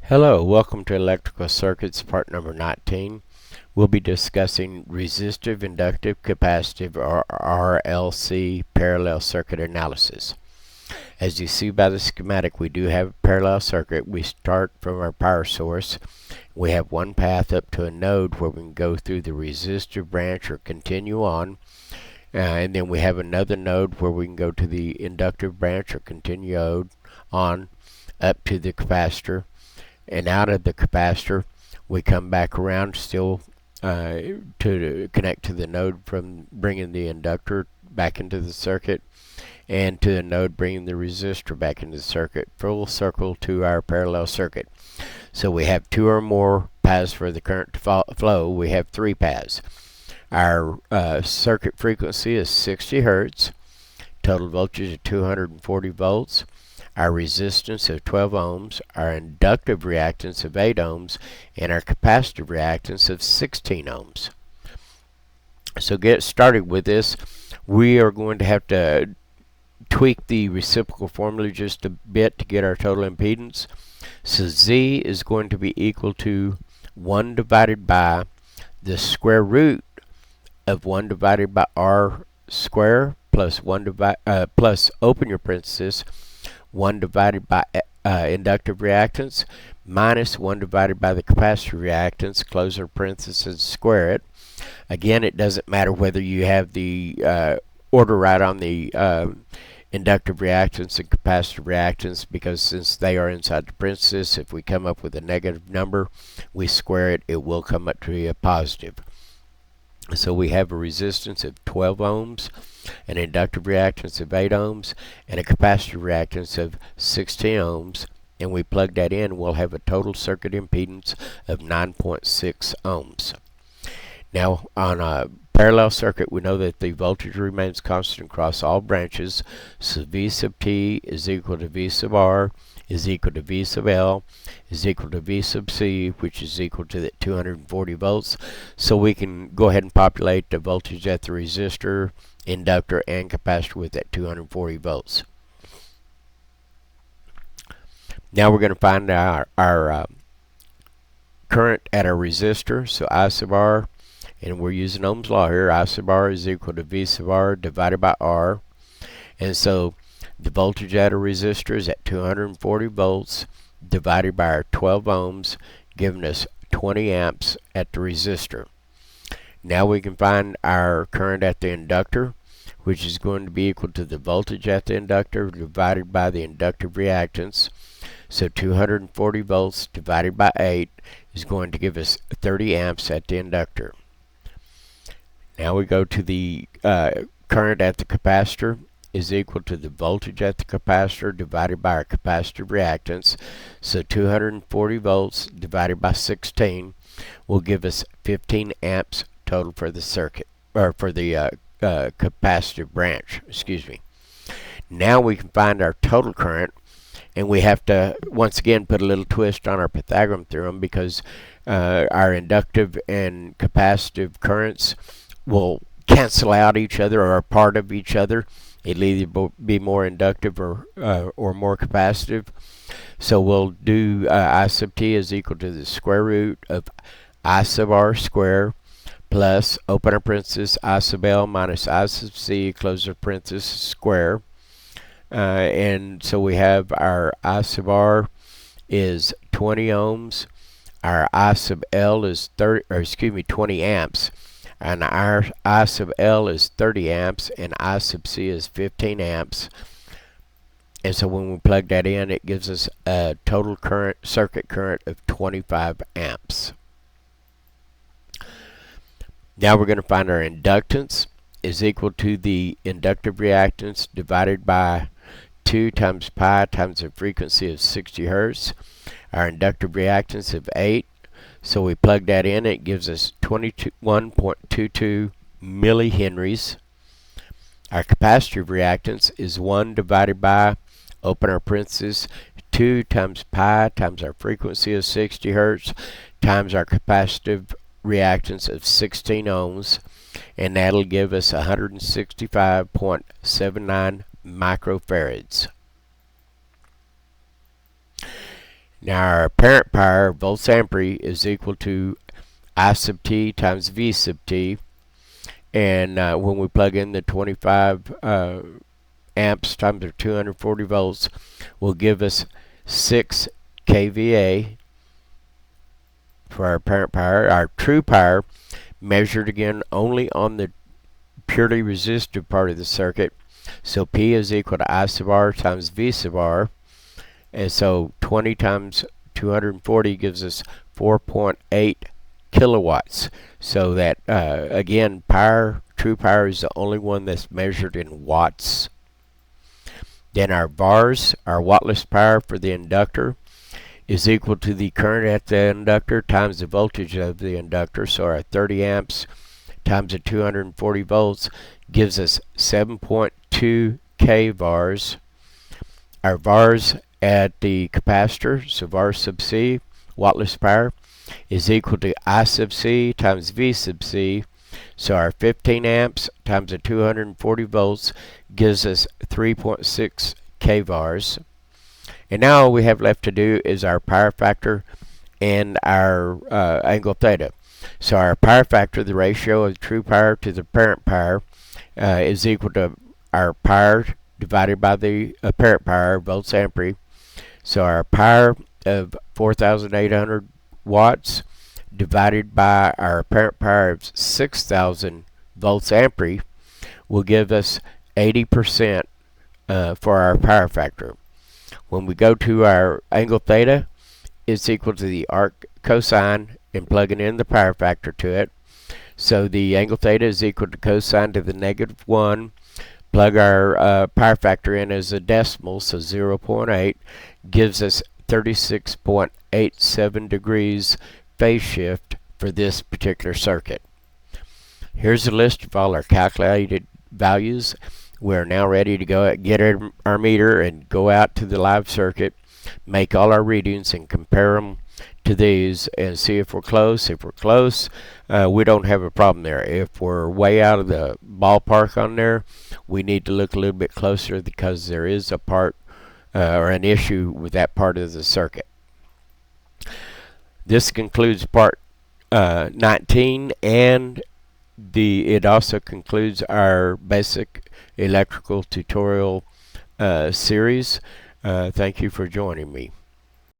Hello, welcome to Electrical Circuits part number 19. We'll be discussing resistive, inductive, capacitive, or RLC parallel circuit analysis. As you see by the schematic, we do have a parallel circuit. We start from our power source. We have one path up to a node where we can go through the resistive branch or continue on. And then we have another node where we can go to the inductive branch or continue on up to the capacitor. And out of the capacitor we come back around still to connect to the node from bringing the inductor back into the circuit, and to the node bringing the resistor back into the circuit. Full circle to our parallel circuit. So we have two or more paths for the current to flow. We have three paths. Our circuit frequency is 60 Hertz. Total voltage of 240 volts. Our resistance of 12 ohms, our inductive reactance of 8 ohms, and our capacitive reactance of 16 ohms. So get started with this. We are going to have to tweak the reciprocal formula just a bit to get our total impedance. So Z is going to be equal to 1 divided by the square root of 1 divided by R square plus 1 plus, open your parenthesis, 1 divided by inductive reactance minus 1 divided by the capacitive reactance, close our parenthesis, square it. Again, it doesn't matter whether you have the order right on the inductive reactance and capacitive reactance, because since they are inside the parenthesis, if we come up with a negative number, we square it, it will come up to be a positive. So we have a resistance of 12 ohms, an inductive reactance of 8 ohms, and a capacitive reactance of 16 ohms. And we plug that in, we'll have a total circuit impedance of 9.6 ohms. Now, on a parallel circuit, we know that the voltage remains constant across all branches. So V sub T is equal to V sub R is equal to V sub L is equal to V sub C, which is equal to the 240 volts. So we can go ahead and populate the voltage at the resistor, inductor, and capacitor with that 240 volts. Now we're going to find our current at our resistor. So I sub R, and we're using Ohm's law here, I sub R is equal to V sub R divided by R. And so the voltage at a resistor is at 240 volts divided by our 12 ohms, giving us 20 amps at the resistor. Now we can find our current at the inductor, which is going to be equal to the voltage at the inductor divided by the inductive reactance. So 240 volts divided by 8 is going to give us 30 amps at the inductor. Now we go to the current at the capacitor is equal to the voltage at the capacitor divided by our capacitive reactance. So 240 volts divided by 16 will give us 15 amps total for the circuit, or for the capacitive branch, excuse me. Now we can find our total current, and we have to once again put a little twist on our Pythagorean theorem, because our inductive and capacitive currents will cancel out each other or are part of each other. It'll either be more inductive or more capacitive. So we'll do I sub T is equal to the square root of I sub R square plus, open our parenthesis, I sub L minus I sub C, close our parenthesis, square. And so we have our I sub R is 20 ohms. Our I sub L is 20 amps. And our I sub L is 30 amps, and I sub C is 15 amps. And so when we plug that in, it gives us a total current, circuit current of 25 amps. Now we're going to find our inductance is equal to the inductive reactance divided by 2 times pi times the frequency of 60 Hertz. Our inductive reactance of 8. So we plug that in, it gives us 21.22 millihenries. Our capacitive reactance is 1 divided by, open our parenthesis, 2 times pi times our frequency of 60 Hertz times our capacitive reactance of 16 ohms, and that'll give us 165.79 microfarads. Now our apparent power, volts ampere, is equal to I sub t times V sub t. And when we plug in the 25 amps times the 240 volts, will give us 6 kVA for our apparent power. Our true power, measured again only on the purely resistive part of the circuit. So P is equal to I sub R times V sub R. And so 20 times 240 gives us 4.8 kilowatts. So that, again, true power is the only one that's measured in watts. Then our VARs, our wattless power for the inductor, is equal to the current at the inductor times the voltage of the inductor. So our 30 amps times the 240 volts gives us 7.2 kVARs. Our VARs at the capacitor, so VAR sub C, wattless power, is equal to I sub C times V sub C. So our 15 amps times the 240 volts gives us 3.6 kVARs. And now all we have left to do is our power factor and our angle theta. So our power factor, the ratio of true power to the apparent power, is equal to our power divided by the apparent power, volts ampere. So our power of 4,800 watts divided by our apparent power of 6,000 volts ampere will give us 80% for our power factor. When we go to our angle theta, it's equal to the arc cosine and plugging in the power factor to it. So the angle theta is equal to cosine to the -1. Plug our power factor in as a decimal, so 0.8, gives us 36.87 degrees phase shift for this particular circuit. Here's a list of all our calculated values. We're now ready to go get our meter and go out to the live circuit, make all our readings and compare them to these and see if we're close. If we're close, we don't have a problem there. If we're way out of the ballpark on there, we need to look a little bit closer because there is a part or an issue with that part of the circuit. This concludes part 19, and it also concludes our basic electrical tutorial series. Thank you for joining me.